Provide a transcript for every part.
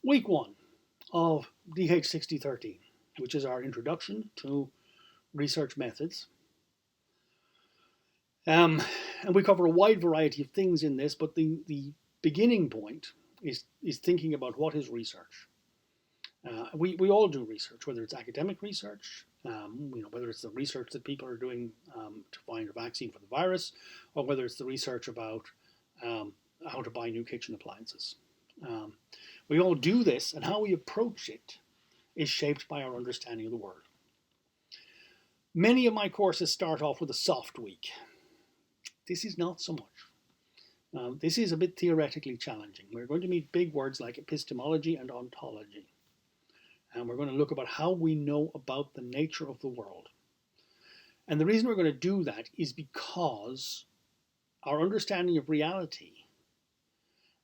Week 1 of DH6013, which is our introduction to research methods. And we cover a wide variety of things in this, but the beginning point is thinking about what is research. We all do research, whether it's academic research, whether it's the research that people are doing to find a vaccine for the virus, or whether it's the research about how to buy new kitchen appliances. We all do this, and how we approach it is shaped by our understanding of the world. Many of my courses start off with a soft week. This is not so much. This is a bit theoretically challenging. We're going to meet big words like epistemology and ontology. And we're going to look about how we know about the nature of the world. And the reason we're going to do that is because our understanding of reality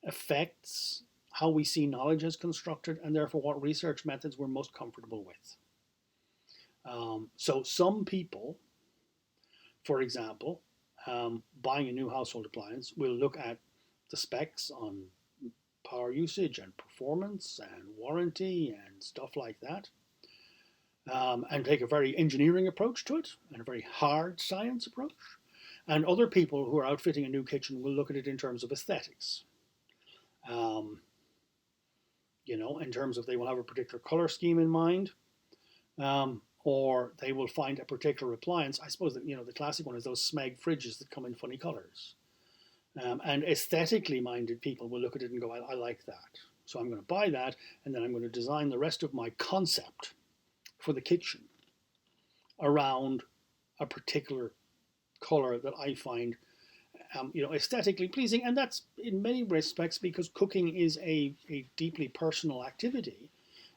affects how we see knowledge as constructed, and therefore what research methods we're most comfortable with. So some people, for example, buying a new household appliance will look at the specs on power usage and performance and warranty and stuff like that, and take a very engineering approach to it and a very hard science approach. And other people who are outfitting a new kitchen will look at it in terms of aesthetics. In terms of they will have a particular color scheme in mind, or they will find a particular appliance. I suppose that the classic one is those Smeg fridges that come in funny colors. And aesthetically minded people will look at it and go, I like that. So I'm going to buy that, and then I'm going to design the rest of my concept for the kitchen around a particular color that I find aesthetically pleasing. And that's in many respects because cooking is a deeply personal activity.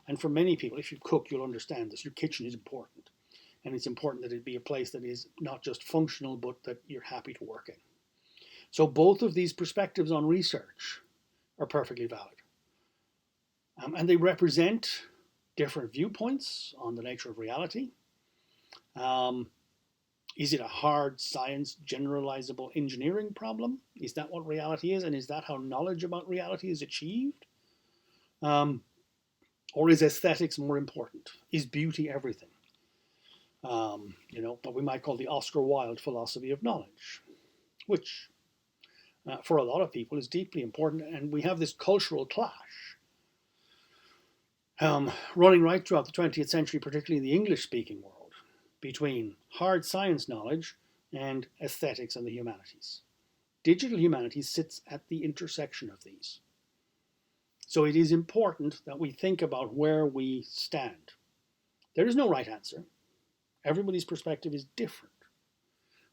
And for many people, if you cook, you'll understand this. Your kitchen is important. And it's important that it be a place that is not just functional, but that you're happy to work in. So both of these perspectives on research are perfectly valid. And they represent different viewpoints on the nature of reality. Is it a hard science generalizable engineering problem? Is that what reality is? And is that how knowledge about reality is achieved? Or is aesthetics more important? Is beauty everything? What we might call the Oscar Wilde philosophy of knowledge, which for a lot of people is deeply important. And we have this cultural clash running right throughout the 20th century, particularly in the English-speaking world, between hard science knowledge and aesthetics and the humanities. Digital humanities sits at the intersection of these. So it is important that we think about where we stand. There is no right answer. Everybody's perspective is different.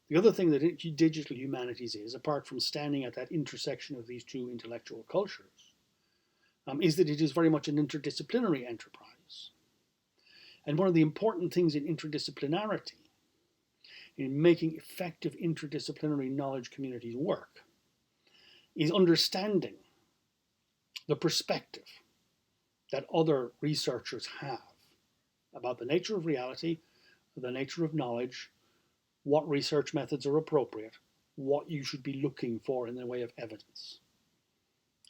The other thing that digital humanities is, apart from standing at that intersection of these two intellectual cultures, is that it is very much an interdisciplinary enterprise. And one of the important things in interdisciplinarity, in making effective interdisciplinary knowledge communities work, is understanding the perspective that other researchers have about the nature of reality, the nature of knowledge, what research methods are appropriate, what you should be looking for in the way of evidence.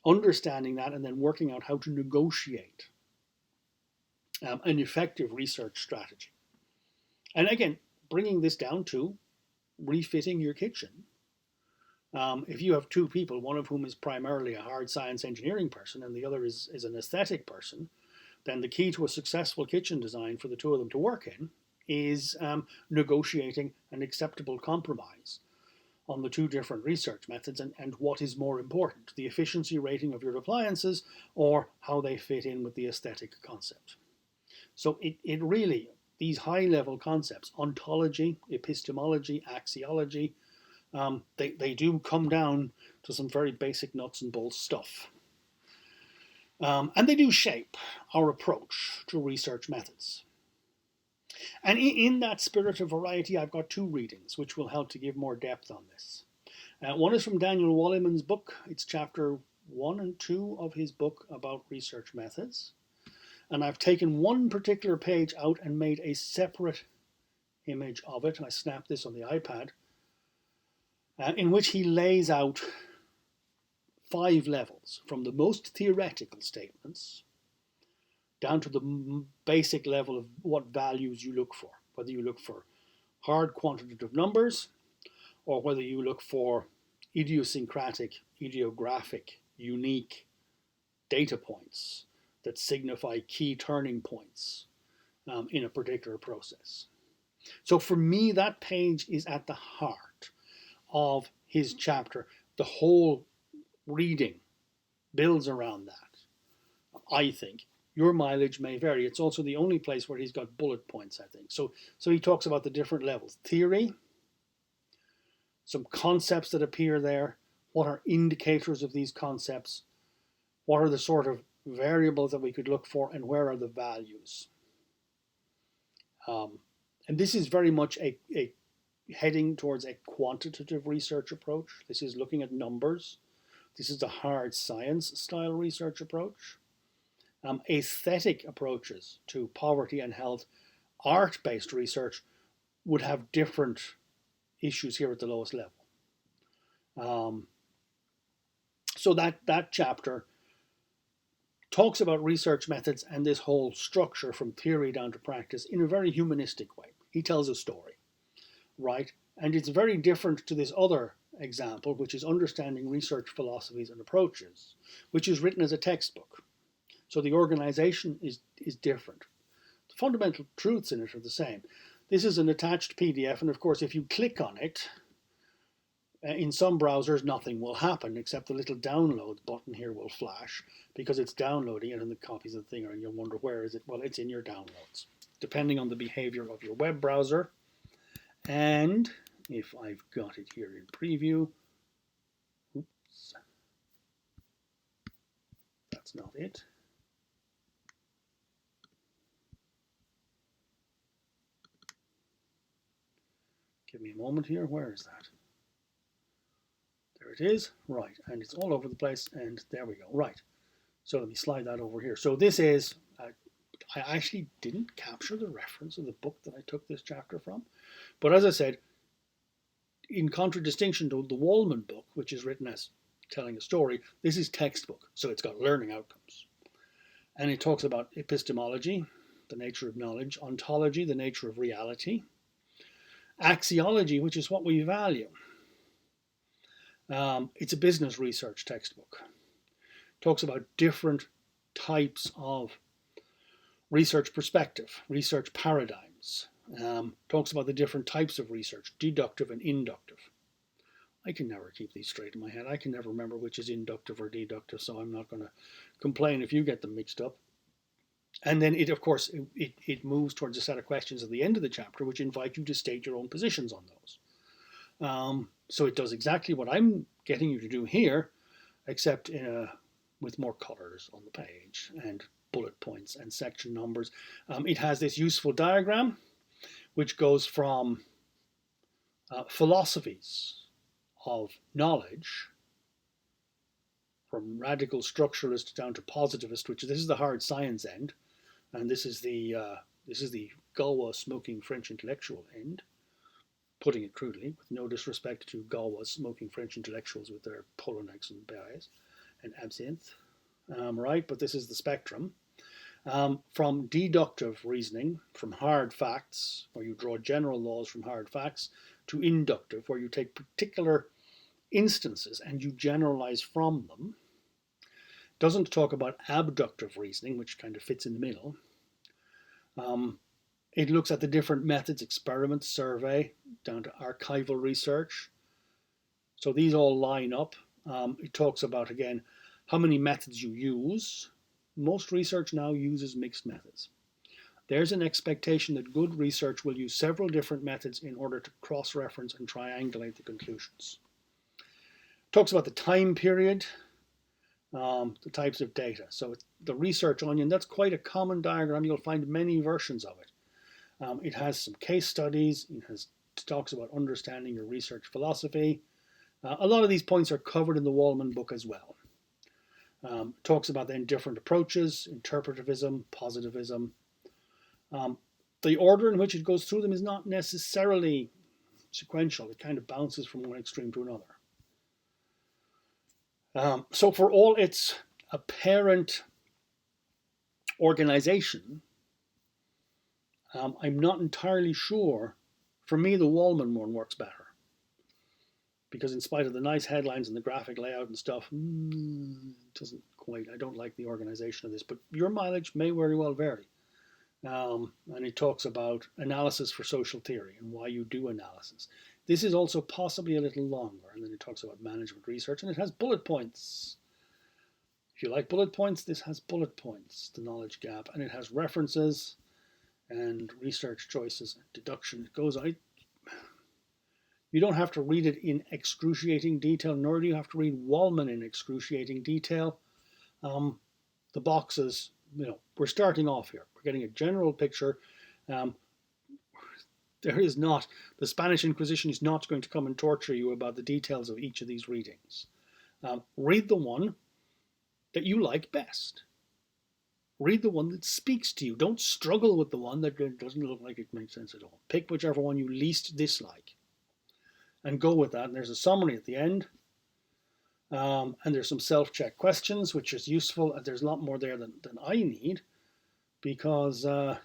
Understanding that and then working out how to negotiate an effective research strategy. And again, bringing this down to refitting your kitchen. If you have two people, one of whom is primarily a hard science engineering person and the other is an aesthetic person, then the key to a successful kitchen design for the two of them to work in is negotiating an acceptable compromise on the two different research methods and what is more important, the efficiency rating of your appliances or how they fit in with the aesthetic concept. So it really, these high-level concepts, ontology, epistemology, axiology, they do come down to some very basic nuts and bolts stuff. And they do shape our approach to research methods. And in that spirit of variety, I've got two readings which will help to give more depth on this. One is from Daniel Walliman's book. It's chapter 1 and 2 of his book about research methods. And I've taken one particular page out and made a separate image of it. I snapped this on the iPad, in which he lays out 5 levels from the most theoretical statements down to the basic level of what values you look for, whether you look for hard quantitative numbers or whether you look for idiosyncratic, idiographic, unique data points that signify key turning points in a particular process. So for me, that page is at the heart of his chapter. The whole reading builds around that, I think. Your mileage may vary. It's also the only place where he's got bullet points, I think. So he talks about the different levels. Theory, some concepts that appear there. What are indicators of these concepts? What are the sort of variables that we could look for, and where are the values? And this is very much a heading towards a quantitative research approach. This is looking at numbers. This is a hard science style research approach. Aesthetic approaches to poverty and health, art-based research, would have different issues here at the lowest level. So that chapter talks about research methods and this whole structure from theory down to practice in a very humanistic way. He tells a story, right? And it's very different to this other example, which is Understanding Research Philosophies and Approaches, which is written as a textbook. So the organization is different. The fundamental truths in it are the same. This is an attached PDF, and of course, if you click on it, in some browsers, nothing will happen except the little download button here will flash because it's downloading it and the copies of the thing are, and you'll wonder, where is it? Well, it's in your downloads, depending on the behavior of your web browser. And if I've got it here in preview, oops, that's not it. Give me a moment here. Where is that? There it is. Right. And it's all over the place. And there we go. Right. So let me slide that over here. So this is, I actually didn't capture the reference of the book that I took this chapter from. But as I said, in contradistinction to the Wallman book, which is written as telling a story, this is textbook. So it's got learning outcomes. And it talks about epistemology, the nature of knowledge, ontology, the nature of reality, axiology, which is what we value. It's a business research textbook. Talks about different types of research perspective, research paradigms. Talks about the different types of research, deductive and inductive. I can never keep these straight in my head. I can never remember which is inductive or deductive, so I'm not going to complain if you get them mixed up. And then it, of course, it moves towards a set of questions at the end of the chapter which invite you to state your own positions on those. So it does exactly what I'm getting you to do here, except with more colors on the page and bullet points and section numbers. It has this useful diagram which goes from philosophies of knowledge, from radical structuralist down to positivist, which this is the hard science end, and this is the Galwa smoking French intellectual end, putting it crudely, with no disrespect to Galwa's smoking French intellectuals with their Polonax and Berets and absinthe, right? But this is the spectrum. From deductive reasoning, from hard facts, where you draw general laws from hard facts, to inductive, where you take particular instances and you generalize from them. Doesn't talk about abductive reasoning, which kind of fits in the middle. It looks at the different methods, experiment, survey, down to archival research. So these all line up. It talks about, again, how many methods you use. Most research now uses mixed methods. There's an expectation that good research will use several different methods in order to cross-reference and triangulate the conclusions. Talks about the time period, the types of data. So the research onion, that's quite a common diagram. You'll find many versions of it. It has some case studies. It talks about understanding your research philosophy. A lot of these points are covered in the Wallman book as well. Talks about then different approaches, interpretivism, positivism. The order in which it goes through them is not necessarily sequential. It kind of bounces from one extreme to another. So for all its apparent organization, I'm not entirely sure. For me, the Wallman one works better. Because in spite of the nice headlines and the graphic layout and stuff, it doesn't quite, I don't like the organization of this. But your mileage may very well vary. And it talks about analysis for social theory and why you do analysis. This is also possibly a little longer, and then it talks about management research, and it has bullet points. If you like bullet points, this has bullet points, the knowledge gap, and it has references and research choices, deduction. It goes on. You don't have to read it in excruciating detail, nor do you have to read Wallman in excruciating detail. The boxes, we're starting off here. We're getting a general picture. There is not, the Spanish Inquisition is not going to come and torture you about the details of each of these readings. Read the one that you like best. Read the one that speaks to you. Don't struggle with the one that doesn't look like it makes sense at all. Pick whichever one you least dislike and go with that. And there's a summary at the end. And there's some self-check questions, which is useful. And there's a lot more there than I need, because and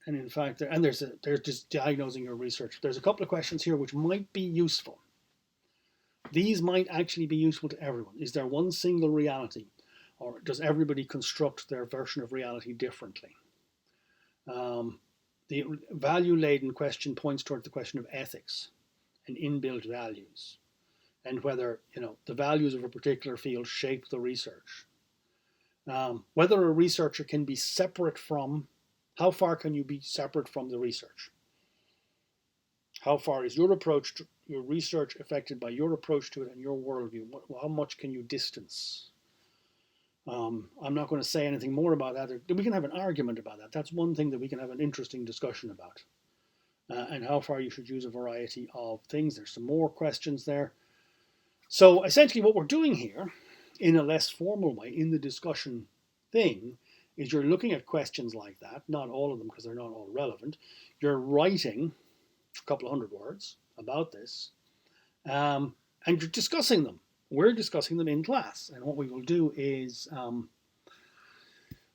in fact, there's just diagnosing your research. There's a couple of questions here which might be useful. These might actually be useful to everyone. Is there one single reality, or does everybody construct their version of reality differently? The value-laden question points toward the question of ethics and inbuilt values, and whether the values of a particular field shape the research. Whether a researcher can be separate from, how far can you be separate from the research? How far is your approach to your research affected by your approach to it and your worldview? How much can you distance? I'm not going to say anything more about that. We can have an argument about that. That's one thing that we can have an interesting discussion about. And how far you should use a variety of things. There's some more questions there. So essentially what we're doing here, in a less formal way, in the discussion thing, is you're looking at questions like that, not all of them because they're not all relevant. You're writing a couple of hundred words about this, and you're discussing them. We're discussing them in class, and what we will do is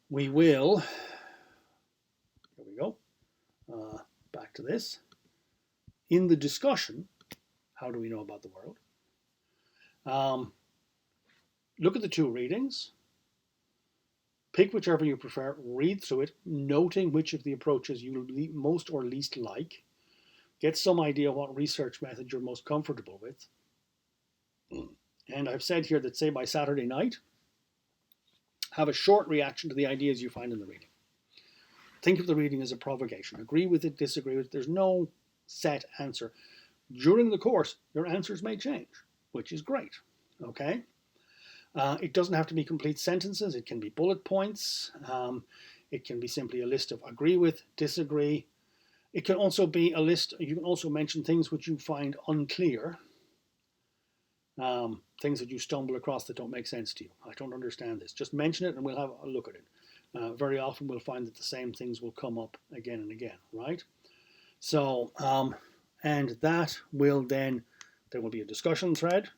we will, here we go, back to this. In the discussion, how do we know about the world? Look at the two readings, pick whichever you prefer, read through it, noting which of the approaches you most or least like, get some idea what research method you're most comfortable with. And I've said here that, say, by Saturday night, have a short reaction to the ideas you find in the reading. Think of the reading as a provocation. Agree with it, disagree with it. There's no set answer. During the course, your answers may change, which is great. Okay? It doesn't have to be complete sentences. It can be bullet points. It can be simply a list of agree with, disagree. It can also be a list. You can also mention things which you find unclear. Things that you stumble across that don't make sense to you. I don't understand this. Just mention it and we'll have a look at it. Very often we'll find that the same things will come up again and again, right? So, and that will then, there will be a discussion thread.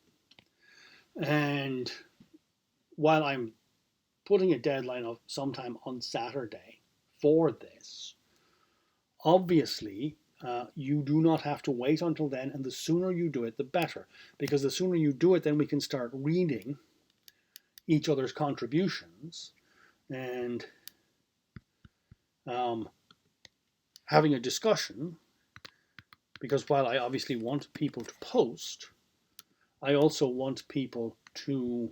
And while I'm putting a deadline of sometime on Saturday for this, obviously, you do not have to wait until then, and the sooner you do it, the better. Because the sooner you do it, then we can start reading each other's contributions and having a discussion. Because while I obviously want people to post, I also want people to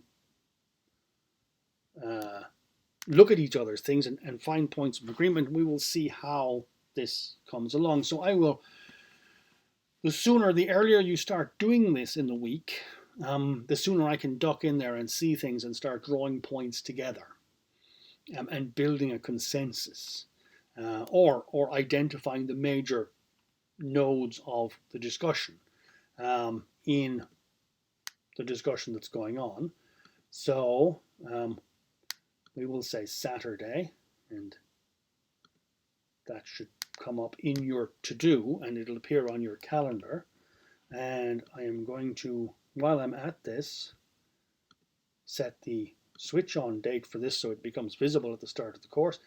look at each other's things and find points of agreement. We will see how this comes along. So I will, the earlier you start doing this in the week, the sooner I can duck in there and see things and start drawing points together and building a consensus or identifying the major nodes of the discussion in the discussion that's going on. So we will say Saturday, and that should come up in your to-do and it'll appear on your calendar. And I am going to, while I'm at this, set the switch on date for this so it becomes visible at the start of the course.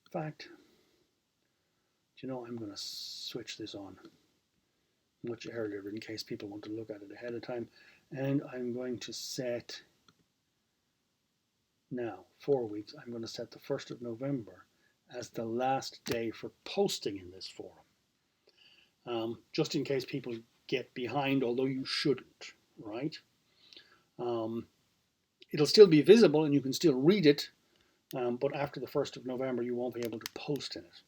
In fact, you know, I'm going to switch this on much earlier in case people want to look at it ahead of time. And I'm going to set now 4 weeks. I'm going to set the 1st of November as the last day for posting in this forum, just in case people get behind, although you shouldn't, right? It'll still be visible and you can still read it, but after the 1st of November you won't be able to post in it.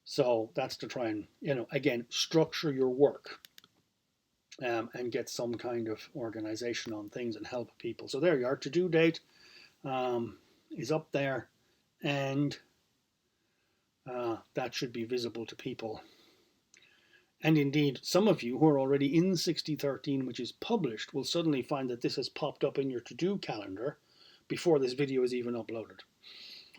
So that's to try and, you know, again, structure your work and get some kind of organization on things and help people. So there you are. To-do date is up there, and that should be visible to people. And indeed, some of you who are already in 6013, which is published, will suddenly find that this has popped up in your to-do calendar before this video is even uploaded.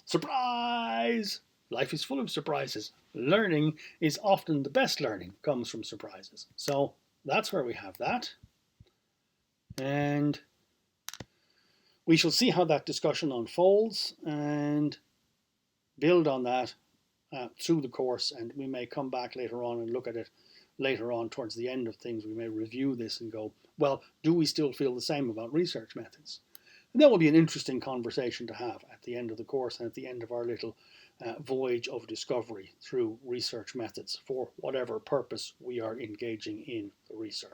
Surprise! Life is full of surprises. Learning is often the best learning comes from surprises. So that's where we have that. And we shall see how that discussion unfolds and build on that through the course. And we may come back later on and look at it later on towards the end of things. We may review this and go, well, do we still feel the same about research methods? And that will be an interesting conversation to have at the end of the course and at the end of our little voyage of discovery through research methods for whatever purpose we are engaging in the research.